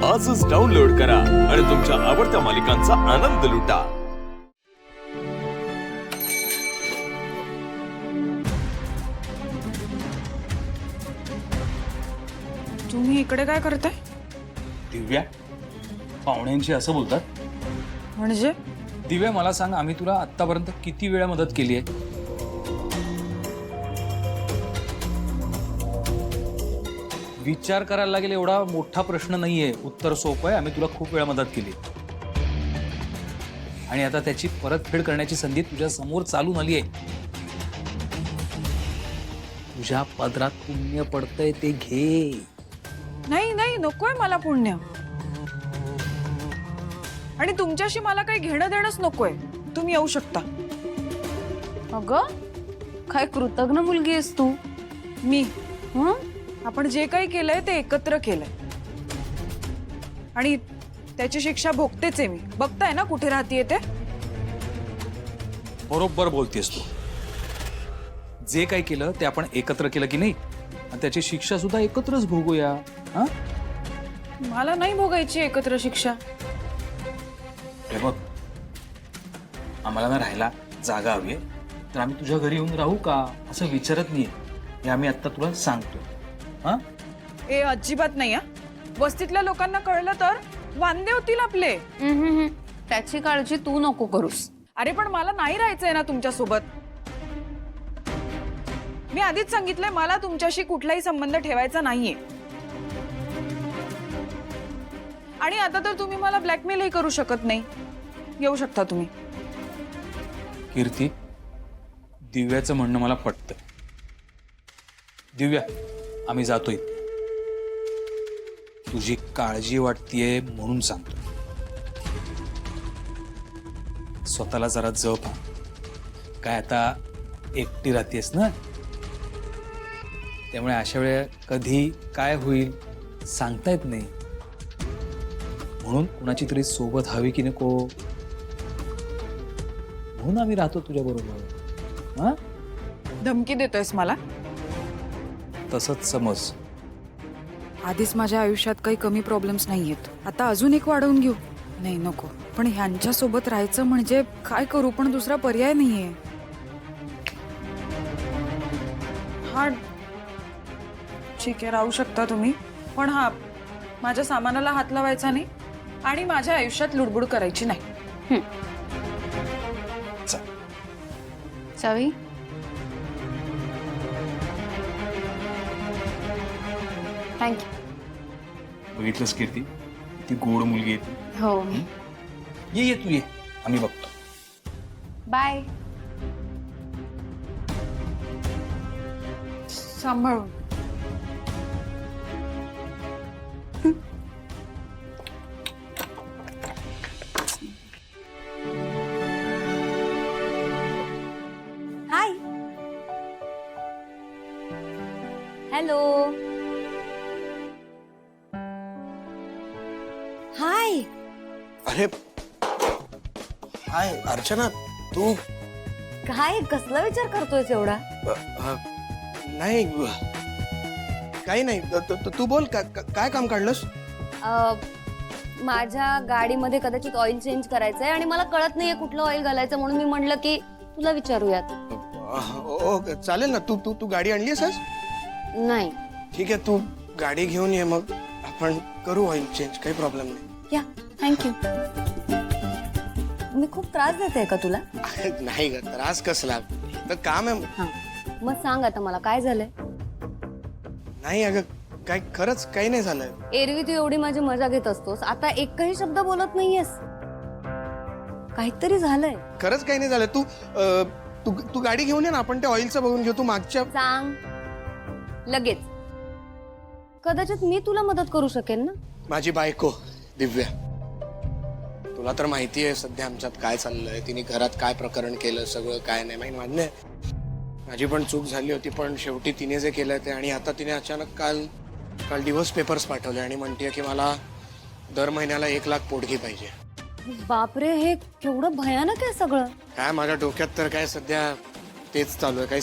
आजच डाउनलोड करा आणि तुमच्या आवडत्या मालिकांचा आनंद लुटा। तुम्ही इकडे काय करताय? दिव्या, पाहुण्यांशी असं बोलतात? म्हणजे दिव्या, मला सांग, आम्ही तुला आतापर्यंत किती वेळा मदत केली आहे? विचार करायला लागेल एवढा मोठा प्रश्न नाहीये, उत्तर सोपं आहे। आम्ही तुला खूप वेळा मदत केली आणि आता त्याची परतफेड करण्याची संधी तुझ्या समोर चालून आली आहे। तुझ्या पदरात पुण्य पडतंय, ते घे। नाही नाही, नकोय मला पुण्य, आणि तुमच्याशी मला काही घेणं देणंच नकोय। तुम्ही येऊ शकता। अगं, काय कृतज्ञ मुलगी आहेस तू। मी आपण जे काही केलंय ते एकत्र केलंय आणि त्याची शिक्षा भोगतेच आहे मी। बघताय ना कुठे राहतीये ते। बरोबर बोलतेस तू। जे काही केलं ते आपण एकत्र केलं की नाही, आणि त्याची शिक्षा सुद्धा एकत्रच भोगूया। हा, मला नाही भोगायची एकत्र शिक्षा। हे बघ, आम्हाला ना राहायला जागा हवी आहे, तर आम्ही तुझ्या घरी येऊन राहू का असं विचारत नाहीये, हे आम्ही आता तुला सांगतो। हा, ए अजिबात नाही। वस्तीतल्या लोकांना कळलं तर वांदे होतील आपले। त्याची काळजी तू नको करूस। अरे पण मला नाही राहायचंय ना तुमच्या सोबत। मी आधीच सांगितलंय, मला तुमच्याशी कुठलाही संबंध ठेवायचा नाहीये। आणि आता तर तुम्ही मला ब्लॅकमेलही करू शकत नाही। येऊ शकता तुम्ही। कीर्ती, दिव्याचं म्हणणं मला पटतं। दिव्या, आम्ही जातोय। तुझी काळजी वाटतेय म्हणून सांगतो। स्वतःला जरा जप। काय आता एकटी राहतेस ना, त्यामुळे अशा वेळेला कधी काय होईल सांगता येत नाही, म्हणून कुणाची तरी सोबत हवी की नको, म्हणून आम्ही राहतो तुझ्या बरोबर। हा, धमकी देतोयस मला? तसंच समज। आधीच माझ्या आयुष्यात काही कमी प्रॉब्लेम्स नाहीयेत, आता अजून एक वाढवून घेऊ? नाही नको। पण ह्यांच्या सोबत राहायचं म्हणजे काय करू, पण दुसरा पर्याय नाहीये। हा ठीक आहे, राहू शकता तुम्ही, पण हा माझ्या सामानाला हात लावायचा नाही आणि माझ्या आयुष्यात लुडबुड करायची नाही। चावी? थँक्यू। बघितलंस कीर्ती, ती गोड मुलगी आहे ती। हो, ये तू ये, आम्ही बघतो। बाय। सांभाळून। हाय। हॅलो। हाय। अरे हाय अर्चना, तू? काय कसला विचार करतोयस एवढा? नाही काही नाही, तू बोल, काय काम काढलंस? माझ्या गाडीमध्ये कदाचित ऑइल चेंज करायचंय आणि मला कळत नाहीये कुठलं ऑइल घालायचं, म्हणून मी म्हणलं की तुला विचारूयात। चालेल ना, तू गाडी आणलीस आज? नाही। ठीक आहे, तू गाडी घेऊन ये, मग आपण करू ऑइल चेंज, काही प्रॉब्लेम नाही। या, थँक्यू। मी खूप त्रास देते का तुला? नाही ग, त्रास कसला, तर काम आहे। हा, मग सांग आता मला काय झालंय? नाही अगं, काय खरंच काही नाही झालंय। एरवी तू एवढी माझी मजा घेत असतोस, आता एकही शब्द बोलत नाहीयेस। काहीतरी झालंय। खरंच काही नाही झालंय। तू गाडी घेऊन ये ना, आपण ते ऑइलचं बघून घेऊ। तू मागच्या सांग लगेच। कदाचित मी तुला मदत करू शकेल ना। माझी बायको दिव्या, तुला तर माहिती आहे सध्या आमच्यात काय चाललंय, तिने घरात काय प्रकरण केलं, सगळं काय नाही माहिती। मान्य आहे, माझी पण चूक झाली होती, पण शेवटी तिने जे केलं ते, आणि आता तिने अचानक काल डिव्होर्स पेपर्स पाठवले आणि म्हणते की मला दर महिन्याला 1 लाख पोटगी पाहिजे। बापरे, हे केवढं भयानक आहे सगळं। काय माझ्या डोक्यात तर काय सध्या तेच चालू आहे,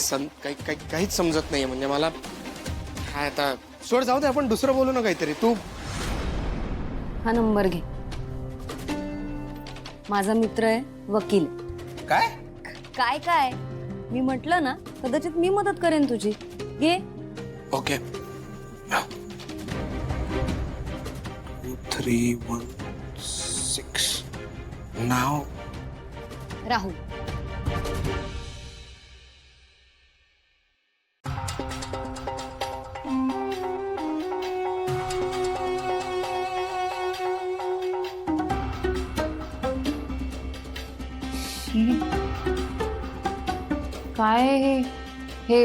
काहीच समजत नाहीये। म्हणजे मला काय, आता सोड, जाऊ दे, आपण दुसरं बोलू ना काहीतरी। तू हा नंबर घे. माझा मित्र आहे, वकील. काय? काय काय मी म्हटलं ना, कदाचित मी मदत करेन तुझी. घे. ओके 2316 नाव राहुल. काय हे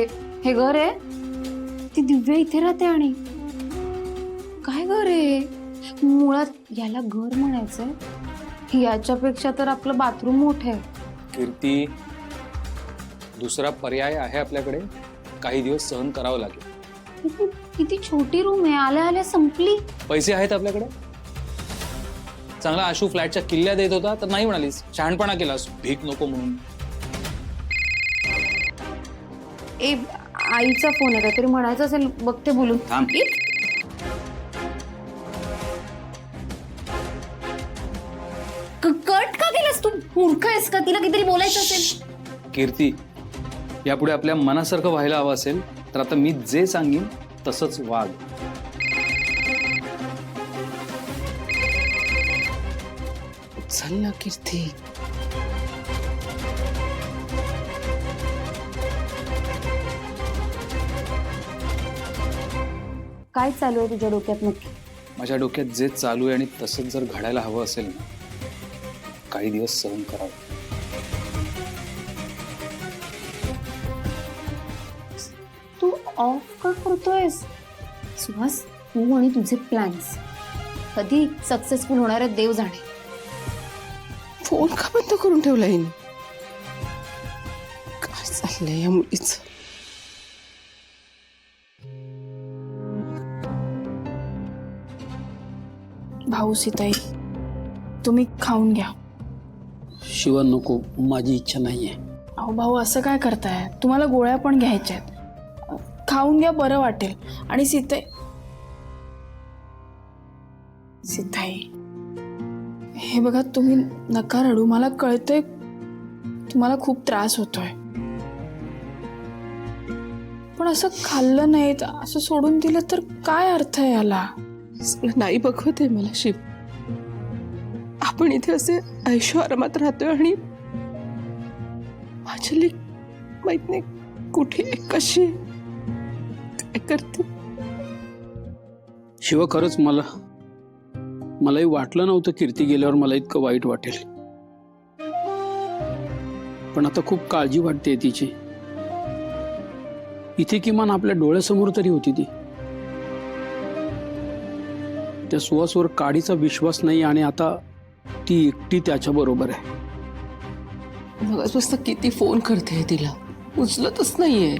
हे घर आहे? ती दिव्या इथे राहते आणि काय घर आहे? मुळात याला घर म्हणायचंय, याच्यापेक्षा तर आपलं बाथरूम मोठं आहे. कीर्ती, दुसरा पर्याय आहे आपल्याकडे. काही दिवस सहन करावं लागेल. किती छोटी रूम आहे, आल्या आल्या संपली. पैसे आहेत आपल्याकडे. चांगला आशू फ्लॅटच्या किल्ल्या देत होता तर नाही म्हणालीस, शहाणपणा केलास, भीक नको म्हणून. ए आईचा फोन आहे, काहीतरी म्हणायचं असेल, बघते बोलून. थांब. कट का केलंस तू? मूर्ख आहेस का? तिला काहीतरी बोलायचं असेल. कीर्ती, यापुढे आपल्या मनासारखं व्हायला हवं असेल तर आता मी जे सांगीन तसंच वाग. चल ना कीर्ती. काय चालू आहे तुझ्या डोक्यात नक्की? माझ्या डोक्यात जे चालू आहे आणि तसंच जर घडायला हवं असेल ना, काही दिवस सहन करावं. तू ऑफ का करतोयस? सुहास, तू आणि तुझे प्लॅन्स कधी सक्सेसफुल होणार आहेत देव जाणे. फोन का बंद करून ठेवला हिने? काय चाललंय या मुलीचं? भाऊ सीताई, तुम्ही खाऊन घ्या. शिवा नको, माझी इच्छा नाहीये. अहो भाऊ, असं काय करताय? तुम्हाला गोळ्या पण घ्यायच्या आहेत. खाऊन घ्या, बरं वाटेल. आणि सीताई हे बघा, तुम्ही नका रडू. मला कळतंय तुम्हाला खूप त्रास होतोय, पण असं खाल्लं नाही, असं सोडून दिलं तर काय अर्थ आहे याला? नाही बघवते मला शिव. आपण इथे असे ऐशो आरामात राहतोय आणि माझी लेक माहित नाही कुठे कशी काय करते. शिवा, खरंच मलाही वाटलं नव्हतं कीर्ती गेल्यावर मला इतकं वाईट वाटेल. पण आता खूप काळजी वाटते तिची. इथे किमान आपल्या डोळ्यासमोर तरी होती ती. त्या सुहासवर काडीचा विश्वास नाही आणि आता ती एकटी त्याच्या बरोबर आहे. मगाचपासून किती फोन करते तिला, उचलतच नाहीये.